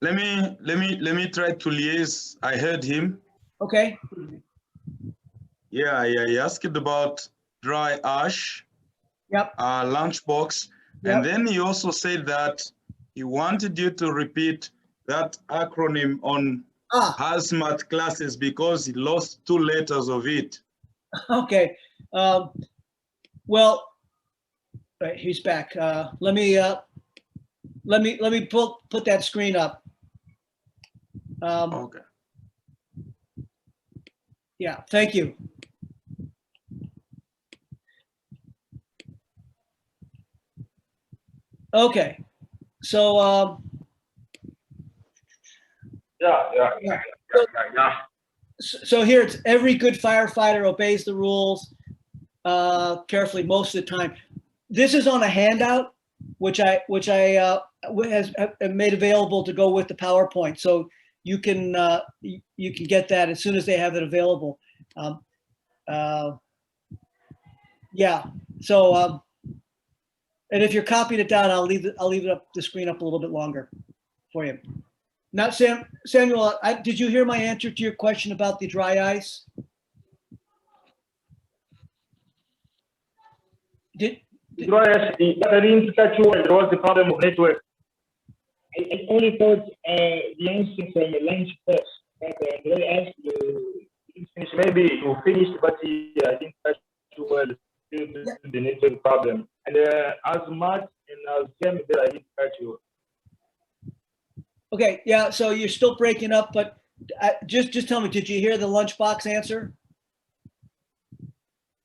Let me try to liaise. I heard him. Okay. Yeah. He asked about dry ash. Yep. Lunchbox. Yep. And then he also said that he wanted you to repeat that acronym on hazmat classes because he lost 2 letters of it. Okay. Well, right, he's back. Let me put that screen up. Okay. Yeah, thank you. Okay, so Yeah. So here it's every good firefighter obeys the rules carefully most of the time. This is on a handout, which I have made available to go with the PowerPoint. So you can get that as soon as they have it available. Yeah. So and if you're copying it down, I'll leave the screen up a little bit longer for you. Now, Samuel, did you hear my answer to your question about the dry ice? Dry ice, but I didn't catch what was the problem of network. I only thought the answer from the lunch box. But Andre asked you, maybe you finished, but I didn't catch you well due to the network problem. And as much and as Jim there, I didn't catch you. Okay, yeah, so you're still breaking up, but just tell me, did you hear the lunchbox answer?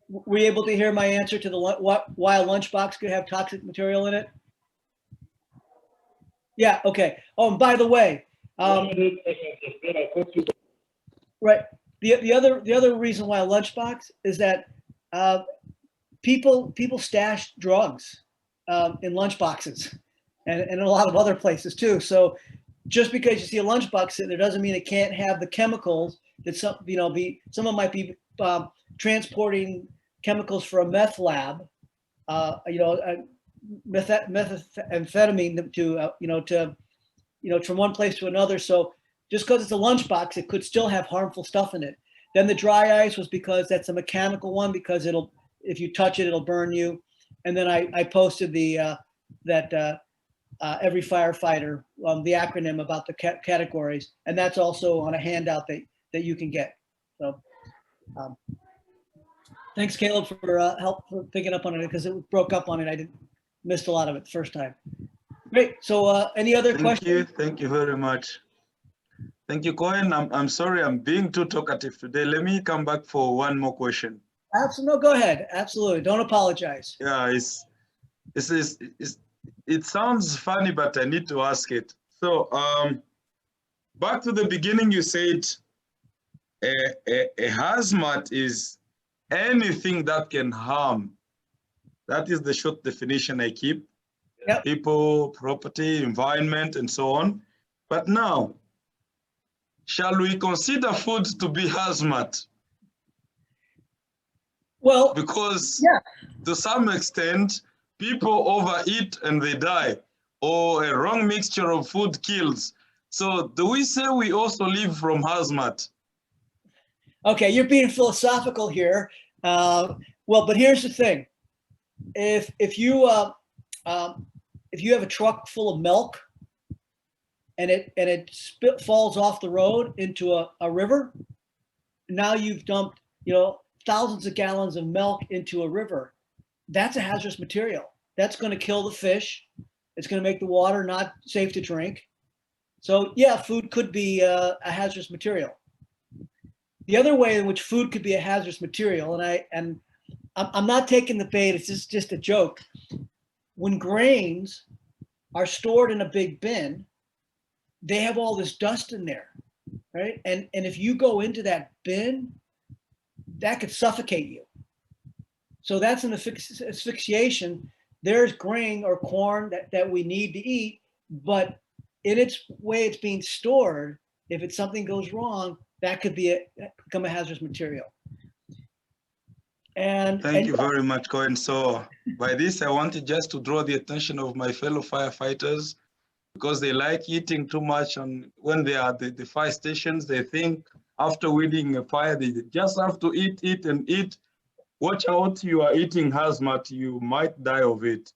Were you able to hear my answer to the why a lunchbox could have toxic material in it? Yeah, okay. Oh, and by the way, right. The other reason why a lunchbox is that people stash drugs in lunchboxes and in a lot of other places too. So just because you see a lunchbox sitting there doesn't mean it can't have the chemicals that someone might be transporting chemicals for a meth lab, methamphetamine from one place to another. So just because it's a lunchbox, it could still have harmful stuff in it. Then the dry ice was because that's a mechanical one, because if you touch it, it'll burn you. And then I posted every firefighter, the acronym about the categories, and that's also on a handout that you can get. So thanks, Caleb, for help for picking up on it, because it broke up on it. I missed a lot of it the first time. Great. So any other questions? Thank you very much. Thank you, Cohen. I'm sorry I'm being too talkative today. Let me come back for one more question. Absolutely. No, go ahead. Absolutely. Don't apologize. Yeah, it sounds funny, but I need to ask it. So back to the beginning, you said a hazmat is anything that can harm. That is the short definition I keep. Yep. People, property, environment, and so on. But now, shall we consider food to be hazmat? Well, because yeah, to some extent, people overeat and they die, or a wrong mixture of food kills. So do we say we also live from hazmat? Okay, you're being philosophical here. Well, but here's the thing: if you have a truck full of milk and it falls off the road into a river, now you've dumped thousands of gallons of milk into a river. That's a hazardous material. That's going to kill the fish. It's going to make the water not safe to drink. So yeah, food could be a hazardous material. The other way in which food could be a hazardous material, and I'm not taking the bait, it's just a joke. When grains are stored in a big bin, they have all this dust in there, right? And if you go into that bin, that could suffocate you. So that's an asphyxiation. There's grain or corn that we need to eat, but in its way it's being stored, if something goes wrong, that could become a hazardous material. Thank you very much, Cohen. So by this, I wanted just to draw the attention of my fellow firefighters, because they like eating too much. And when they are at the fire stations, they think after winning a fire, they just have to eat and eat. Watch out, you are eating hazmat, you might die of it.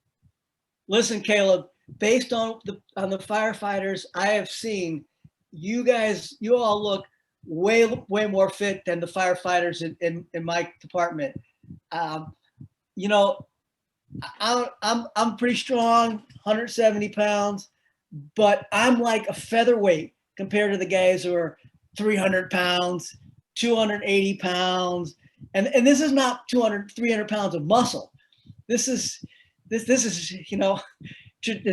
Listen, Caleb, based on the firefighters I have seen, you all look way more fit than the firefighters in my department. I'm pretty strong, 170 pounds, but I'm like a featherweight compared to the guys who are 300 pounds, 280 pounds. And this is not 300 pounds of muscle. This is, to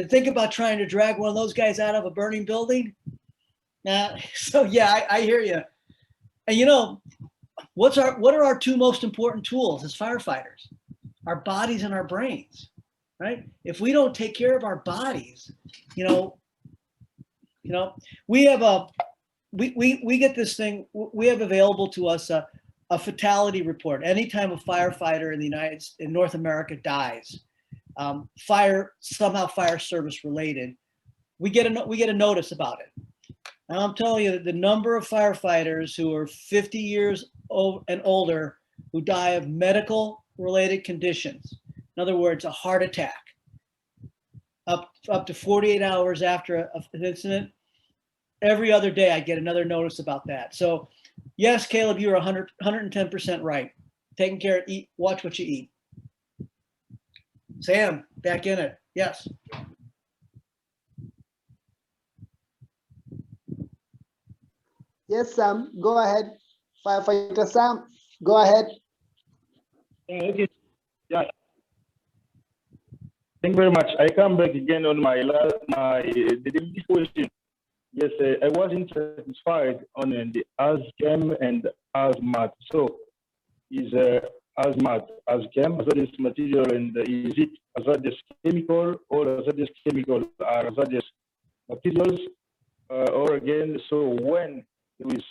think about trying to drag one of those guys out of a burning building. So yeah, I hear you. And what are our two most important tools as firefighters? Our bodies and our brains, right? If we don't take care of our bodies, we have we get this thing, we have available to us a fatality report. Anytime a firefighter in North America dies, fire service related, we get a notice about it. And I'm telling you, the number of firefighters who are 50 years old and older who die of medical related conditions, in other words, a heart attack, up to 48 hours after an incident, every other day I get another notice about that. So yes, Caleb, you're 110% right. Taking care of, eat, watch what you eat. Sam, back in it. Yes. Yes, Sam, go ahead. Firefighter Sam, go ahead. Okay. Yeah. Thank you very much. I come back again on the question. Yes, I wasn't satisfied on the ASCHEM and ASMAT. So is ASMAT, ASCHEM, hazardous material, and is it hazardous chemical or hazardous chemical are hazardous materials? Or again, so when there is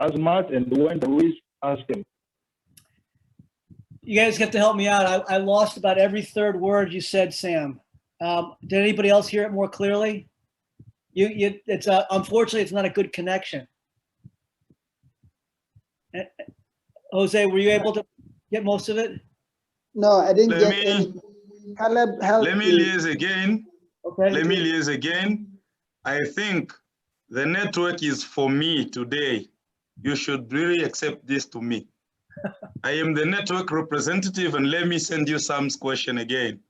ASMAT and when there is ASCHEM? You guys have to help me out. I lost about every third word you said, Sam. Did anybody else hear it more clearly? It's unfortunately, it's not a good connection. Jose, were you able to get most of it? No, I didn't Let get me- any. Caleb, help Let me liaise again. Okay. Let me liaise again. I think the network is for me today. You should really accept this to me. I am the network representative, and let me send you Sam's question again.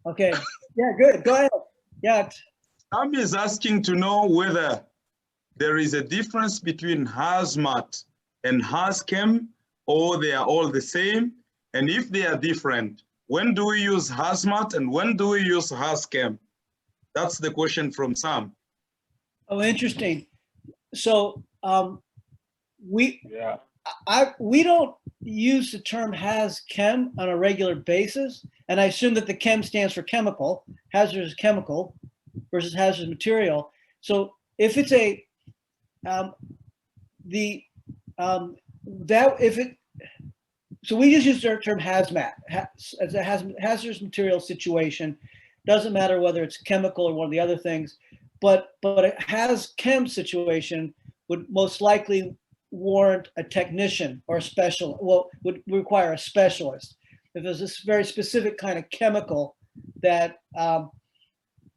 Okay. Yeah, good. Go ahead. Yeah. Sam is asking to know whether there is a difference between hazmat and hazchem, or they are all the same. And if they are different, when do we use hazmat and when do we use hazchem? That's the question from Sam. Oh, interesting. So we Yeah. we don't use the term hazchem on a regular basis, and I assume that the chem stands for chemical, hazardous chemical versus hazardous material. So if it's a so we just use the term hazmat as a hazardous material situation. Doesn't matter whether it's chemical or one of the other things, but a hazchem situation would most likely warrant a technician or a special, well, would require a specialist. If there's this very specific kind of chemical that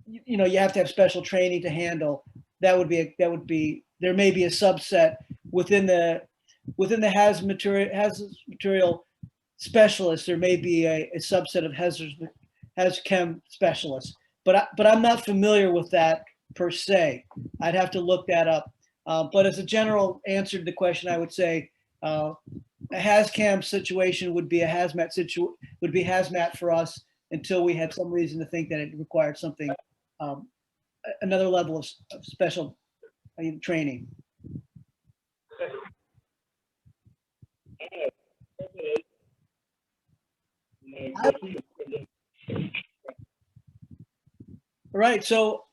you have to have special training to handle, there may be a subset within the hazardous material specialists. There may be a subset of hazchem specialists, but I'm not familiar with that per se. I'd have to look that up. But as a general answer to the question, I would say a hazchem situation would be hazmat for us until we had some reason to think that it required something, another level of special training. All right, so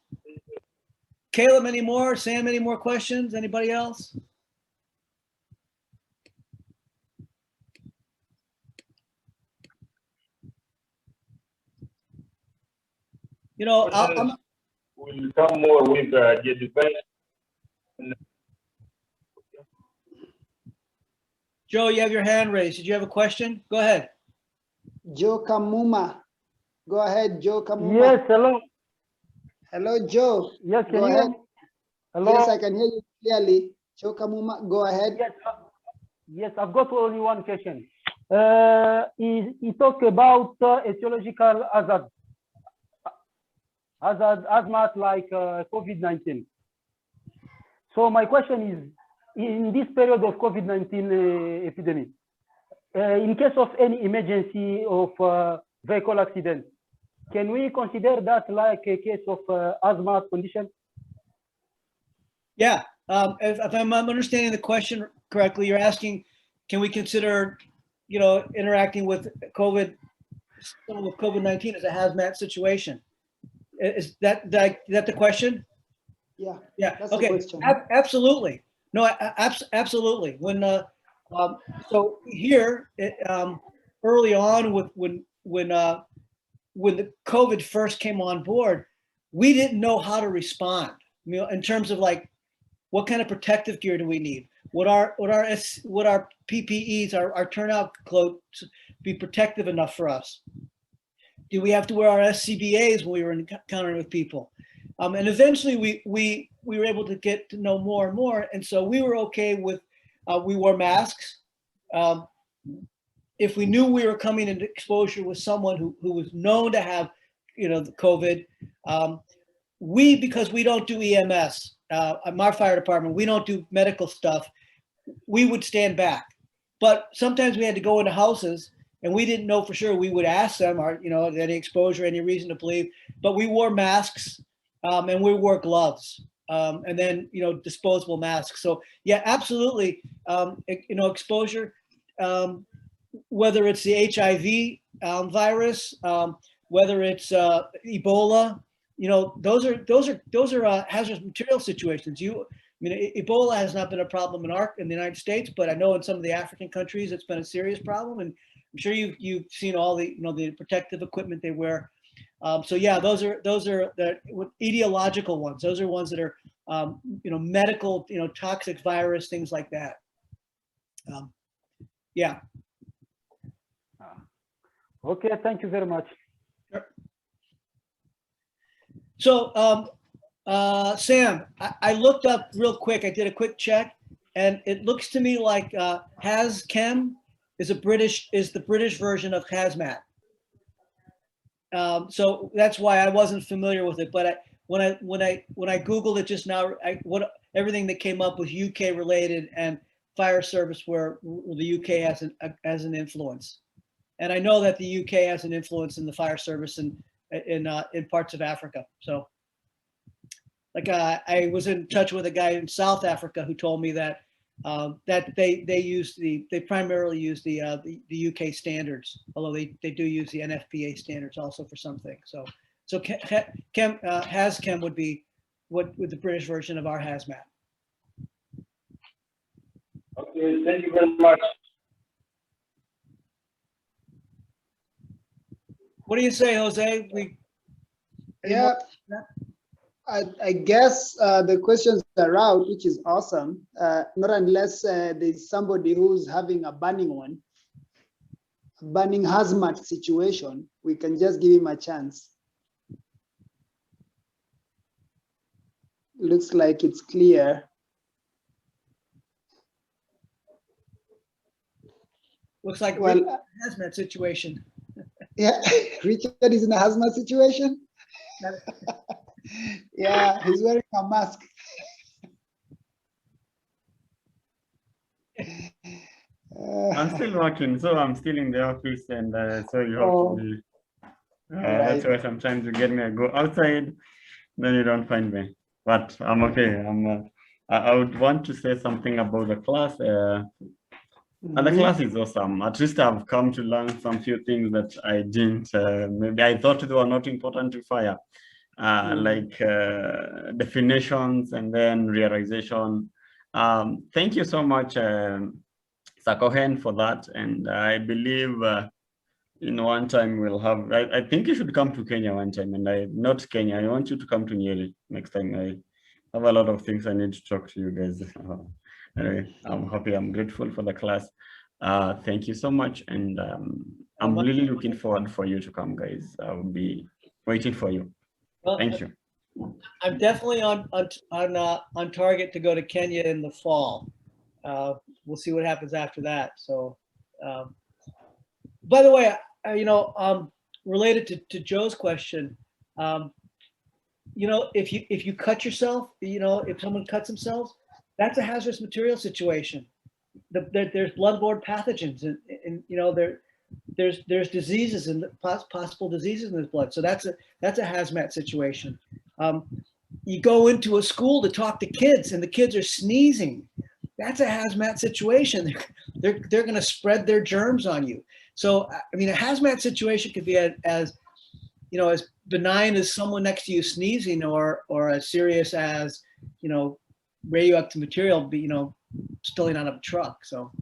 Caleb, any more? Sam, any more questions? Anybody else? We'll come more with the advice. Joe, you have your hand raised. Did you have a question? Go ahead. Joe Kamuma. Go ahead, Joe Kamuma. Yes, hello. Hello, Joe. Yes, can Go you ahead. hear me? Hello. Yes, I can hear you clearly. Joe Kamuma, go ahead. Yes, yes, I've got only one question. He talked about etiological hazmat like COVID-19. So my question is, in this period of COVID-19 epidemic, in case of any emergency of vehicle accident, can we consider that like a case of hazmat condition? Yeah, if I'm understanding the question correctly, you're asking, can we consider, interacting with COVID-19 as a hazmat situation? Is that the question? Yeah. Yeah. That's the Okay. question. Absolutely. No. Absolutely. When so here early on when the COVID first came on board, we didn't know how to respond. In terms of like, what kind of protective gear do we need? Would our PPEs, our turnout clothes, be protective enough for us? Do we have to wear our SCBAs when we were encountering with people? And eventually we were able to get to know more and more. And so we were okay with, we wore masks. If we knew we were coming into exposure with someone who was known to have, the COVID, because we don't do EMS, our fire department, we don't do medical stuff, we would stand back. But sometimes we had to go into houses and we didn't know for sure. We would ask them, any exposure, any reason to believe, but we wore masks and we wore gloves and then, disposable masks. So yeah, absolutely. Exposure, whether it's the HIV virus, whether it's Ebola, those are hazardous material situations. Ebola has not been a problem in the United States, but I know in some of the African countries it's been a serious problem, and I'm sure you've seen all the the protective equipment they wear. So yeah, those are the etiological ones. Those are ones that are medical, toxic virus, things like that. Yeah. Okay, thank you very much. Sure. So Sam, I looked up real quick. I did a quick check, and it looks to me like HazChem is the British version of hazmat. So that's why I wasn't familiar with it. But when I Googled it just now, everything that came up was UK related and fire service, where the UK has an influence. And I know that the UK has an influence in the fire service in parts of Africa. So, like I was in touch with a guy in South Africa who told me that they primarily use the UK standards, although they do use the NFPA standards also for some things. So HazChem would be with the British version of our hazmat. Okay, thank you very much. What do you say, Jose? Yeah, I guess the questions are out, which is awesome. Not unless there's somebody who's having a burning hazmat situation, we can just give him a chance. Looks like it's clear. Looks like Well, hazmat situation. Yeah, Richard is in a hazmat situation. Yeah, he's wearing a mask. I'm still working, so I'm still in the office, and so you have to be. That's why sometimes you get me, I go outside, then you don't find me. But I'm okay. I would want to say something about the class. And the class is awesome. At least I've come to learn some few things that I didn't. Maybe I thought they were not important to fire, like definitions and then realization. Thank you so much, Sir Cohen, for that. And I believe in one time we'll have. I think you should come to Kenya one time, and not Kenya. I want you to come to Nyeri next time. I have a lot of things I need to talk to you guys. Anyway, I'm happy. I'm grateful for the class. Thank you so much, and I'm really looking forward for you to come, guys. I'll be waiting for you. Well, thank you. I'm definitely on target to go to Kenya in the fall. We'll see what happens after that. So, by the way, related to Joe's question, if you cut yourself, if someone cuts themselves, that's a hazardous material situation. There's bloodborne pathogens, and there's diseases and possible diseases in this blood. So that's a hazmat situation. You go into a school to talk to kids, and the kids are sneezing. That's a hazmat situation. They're going to spread their germs on you. So I mean, a hazmat situation could be as benign as someone next to you sneezing, or as serious as radioactive material, spilling out of a truck. So